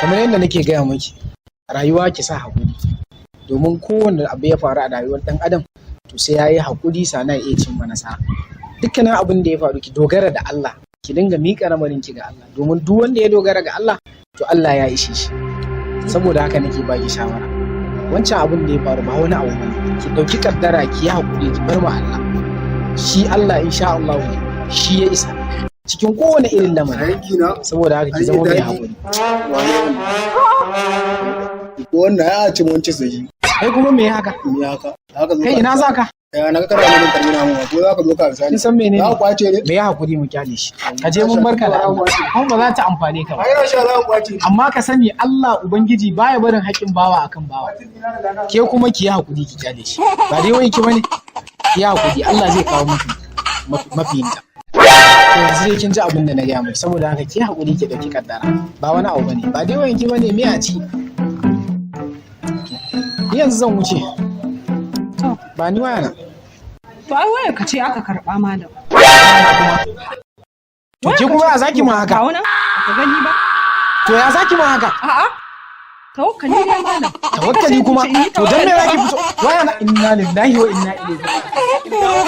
kamar yadda nake gaya miki, rayuwa ki sa haƙuri, domin kowane abu ya faru a rayuwar ɗan adam to sai ya yi haƙuri sana iya cimma nasara. Dukkanin abin da ya faru ki dogara da Allah, ki dinga miƙa lamarin ki ga Allah, domin duk wanda ya dogara ga Allah to Allah ya ishe shi. Saboda haka nake baki shawara, wancan abin da ya faru ba wani abu bane, ki ɗauki kaddara ki yi haƙuri ki bar ma Allah. Shi Allah insha Allah shi ya isa cikin kowane irin lamari. Saboda haka ki zama mai haƙuri. Wannan ya ci mun ci sai. Kai kuma me haka? Me haka? Kai ina zaka? Ya na kana mun tarmina mu ko za ka zo ka sani. Kin san menene? Za ku kwace ne? Me ya haƙuri mu kyale shi. Ka je mun barka da Allah. Kuma ba za ta amfane ka ba. Ai rasha za ku kwace. Amma ka sani Allah Ubangiji baya barin haƙƙin bawa akan bawa. Ke kuma ki yi haƙuri ki kyale shi. Ba dai wai ki bane? Ki yi haƙuri, Allah zai kawo miki mafiyinta. Yanzu dai kin ji abin da na gaya miki, saboda haka ki haƙuri ki ɗauki kaddara. Ba wani abu bane, ba dai wayanki bane me a ci. Ni yanzu zan wuce. To, ba ni waya na. To ai waya ka ce aka karɓa malam. To ke kuma ya zaki ma haka? Kawo nan, ka gani ba? To ya zaki ma haka? A'a. Tawakkali ne malam. Tawakkali kuma? To dan me zaki fito? Waya na, inna lillahi wa inna ilaihi raji'un.